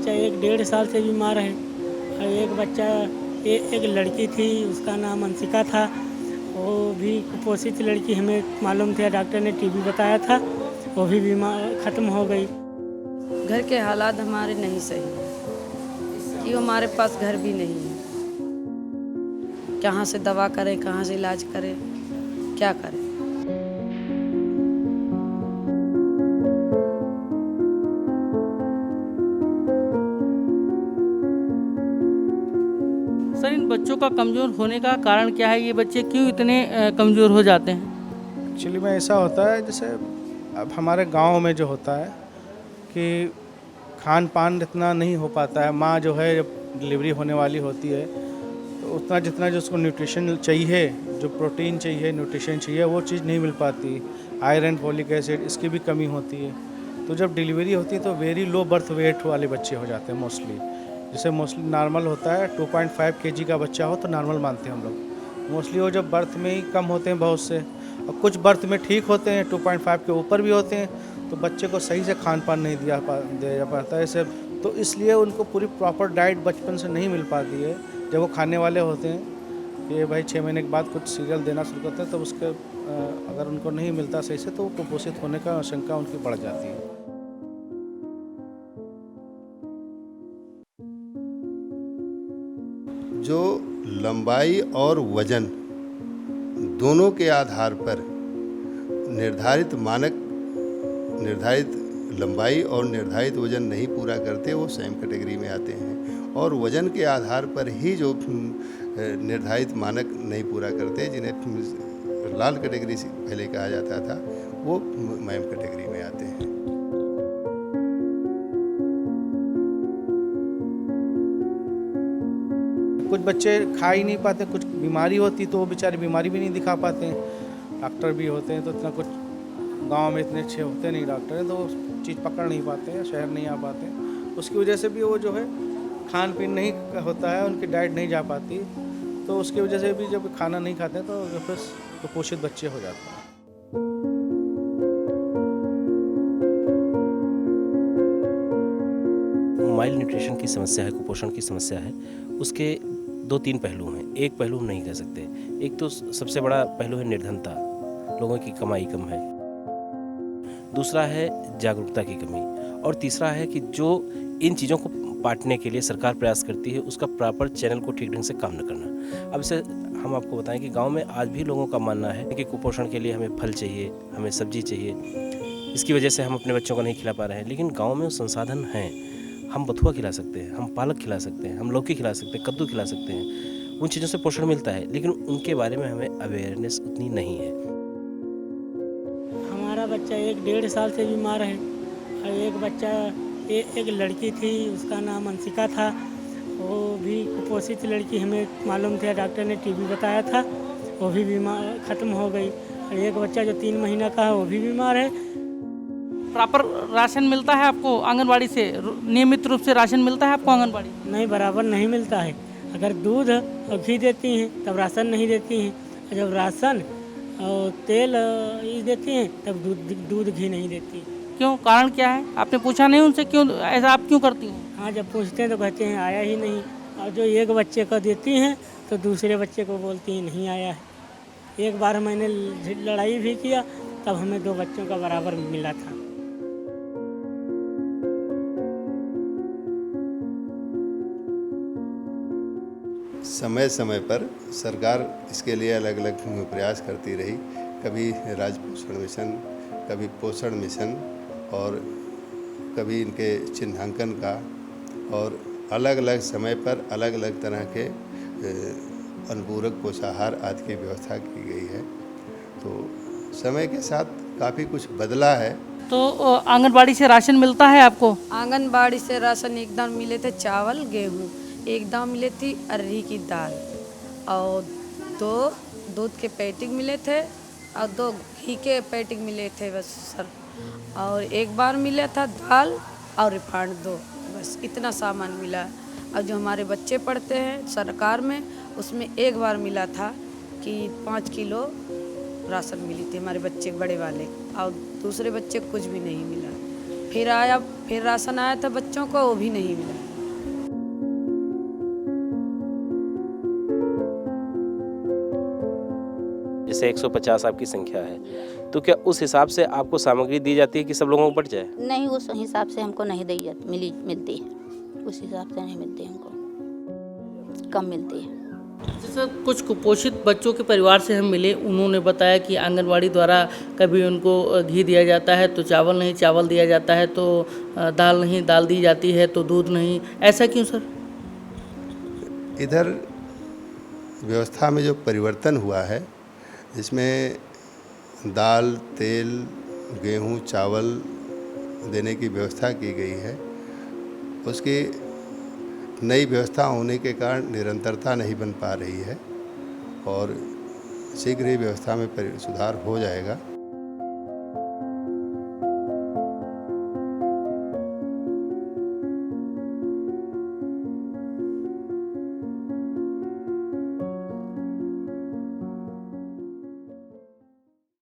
बच्चा 1 डेढ़ साल से बीमार है और एक बच्चा एक लड़की थी, उसका नाम अंशिका था। वो भी कुपोषित लड़की, हमें मालूम था, डॉक्टर ने टीबी बताया था। वो भी बीमार ख़त्म हो गई। घर के हालात हमारे नहीं सही हैं कि हमारे पास घर भी नहीं है। कहाँ से दवा करें, कहाँ से इलाज करें, क्या करें। सर, इन बच्चों का कमज़ोर होने का कारण क्या है? ये बच्चे क्यों इतने कमज़ोर हो जाते हैं? एक्चुअली में ऐसा होता है, जैसे अब हमारे गांव में जो होता है कि खान पान इतना नहीं हो पाता है। माँ जो है जब डिलीवरी होने वाली होती है तो उतना जितना जो उसको न्यूट्रिशन चाहिए, जो प्रोटीन चाहिए, न्यूट्रिशन चाहिए, वो चीज़ नहीं मिल पाती। आयरन, फोलिक एसिड, इसकी भी कमी होती है। तो जब डिलीवरी होती है तो वेरी लो बर्थ वेट वाले बच्चे हो जाते हैं मोस्टली। जैसे मोस्टली नॉर्मल होता है 2.5 kg का बच्चा हो तो नॉर्मल मानते हैं हम लोग। मोस्टली वो जब बर्थ में ही कम होते हैं बहुत से, और कुछ बर्थ में ठीक होते हैं, 2.5 के ऊपर भी होते हैं, तो बच्चे को सही से खान पान नहीं दिया जा पाता है ऐसे। तो इसलिए उनको पूरी प्रॉपर डाइट बचपन से नहीं मिल पाती है। जब वो खाने वाले होते हैं कि भाई 6 महीने के बाद कुछ सीरियल देना शुरू करते हैं, तो उसके अगर उनको नहीं मिलता सही से तो कुपोषित होने का आशंका उनकी बढ़ जाती है। जो लंबाई और वजन दोनों के आधार पर निर्धारित मानक, निर्धारित लंबाई और निर्धारित वजन नहीं पूरा करते, वो सेम कैटेगरी में आते हैं। और वजन के आधार पर ही जो निर्धारित मानक नहीं पूरा करते, जिन्हें लाल कैटेगरी से पहले कहा जाता था, वो मैम कैटेगरी में आते हैं। कुछ बच्चे खा ही नहीं पाते, कुछ बीमारी होती तो वो बेचारे बीमारी भी नहीं दिखा पाते हैं। डॉक्टर भी होते हैं तो इतना कुछ गांव में इतने अच्छे होते नहीं डॉक्टर हैं, तो वो चीज़ पकड़ नहीं पाते हैं, शहर नहीं आ पाते हैं। उसकी वजह से भी वो जो है खान पीन नहीं होता है, उनकी डाइट नहीं जा पाती, तो उसकी वजह से भी जब खाना नहीं खाते हैं तो फिर कुपोषित बच्चे हो जाते हैं। माइल्ड न्यूट्रिशन की समस्या है, कुपोषण की समस्या है, उसके 2-3 पहलू हैं। एक पहलू हम नहीं कह सकते। एक तो सबसे बड़ा पहलू है निर्धनता, लोगों की कमाई कम है। दूसरा है जागरूकता की कमी, और तीसरा है कि जो इन चीज़ों को बांटने के लिए सरकार प्रयास करती है, उसका प्रॉपर चैनल को ठीक ढंग से काम न करना। अब इसे हम आपको बताएं कि गांव में आज भी लोगों का मानना है कि कुपोषण के लिए हमें फल चाहिए, हमें सब्जी चाहिए, इसकी वजह से हम अपने बच्चों को नहीं खिला पा रहे हैं। लेकिन गाँव में वो संसाधन हैं। हम बथुआ खिला सकते हैं, हम पालक खिला सकते हैं, हम लौकी खिला सकते हैं, कद्दू खिला सकते हैं। उन चीज़ों से पोषण मिलता है, लेकिन उनके बारे में हमें अवेयरनेस उतनी नहीं है। हमारा बच्चा 1 डेढ़ साल से बीमार है और एक बच्चा एक लड़की थी, उसका नाम अंशिका था। वो भी कुपोषित लड़की, हमें मालूम था, डॉक्टर ने टीबी बताया था। वो भी बीमार ख़त्म हो गई। और एक बच्चा जो 3 महीना का है वो भी बीमार है। प्रॉपर राशन मिलता है आपको आंगनबाड़ी से? नियमित रूप से राशन मिलता है आपको आंगनबाड़ी? नहीं, बराबर नहीं मिलता है। अगर दूध और घी देती हैं तब राशन नहीं देती हैं, और जब राशन और तेल ये देती हैं तब दूध घी नहीं देती। क्यों? कारण क्या है? आपने पूछा नहीं उनसे क्यों ऐसा आप क्यों करती हैं? हाँ, जब पूछते हैं तो कहते हैं आया ही नहीं। और जो एक बच्चे को देती हैं तो दूसरे बच्चे को बोलती हैं नहीं आया है। एक बार मैंने लड़ाई भी किया, तब हमें 2 बच्चों का बराबर मिला था। समय समय पर सरकार इसके लिए अलग अलग प्रयास करती रही। कभी राज्य पोषण मिशन, कभी पोषण मिशन, और कभी इनके चिन्हांकन का, और अलग अलग समय पर अलग अलग तरह के अनुपूरक पोषाहार आदि की व्यवस्था की गई है। तो समय के साथ काफ़ी कुछ बदला है। तो आंगनबाड़ी से राशन मिलता है आपको? आंगनबाड़ी से राशन एकदम मिले थे चावल गेहूँ, एकदम मिले थी अरहर की दाल, और 2 दूध के पैकेट मिले थे, और 2 घी के पैकेट मिले थे बस सर। और एक बार मिला था दाल और रिफाइंड 2, बस इतना सामान मिला। और जो हमारे बच्चे पढ़ते हैं सरकार में, उसमें एक बार मिला था कि 5 किलो राशन मिली थी हमारे बच्चे बड़े वाले, और दूसरे बच्चे कुछ भी नहीं मिला। फिर राशन आया था बच्चों को, वो भी नहीं मिला। जैसे 150 आपकी संख्या है, तो क्या उस हिसाब से आपको सामग्री दी जाती है कि सब लोगों को बट जाए? नहीं, उस हिसाब से हमको नहीं दी जाती, मिलती है। उस हिसाब से नहीं मिलती हमको, कम मिलती है। जैसे कुछ कुपोषित बच्चों के परिवार से हम मिले, उन्होंने बताया कि आंगनवाड़ी द्वारा कभी उनको घी दिया जाता है तो चावल नहीं, चावल दिया जाता है तो दाल नहीं, दाल दी जाती है तो दूध नहीं। ऐसा क्यों सर? इधर व्यवस्था में जो परिवर्तन हुआ है, जिसमें दाल, तेल, गेहूं, चावल देने की व्यवस्था की गई है, उसकी नई व्यवस्था होने के कारण निरंतरता नहीं बन पा रही है और शीघ्र ही व्यवस्था में सुधार हो जाएगा।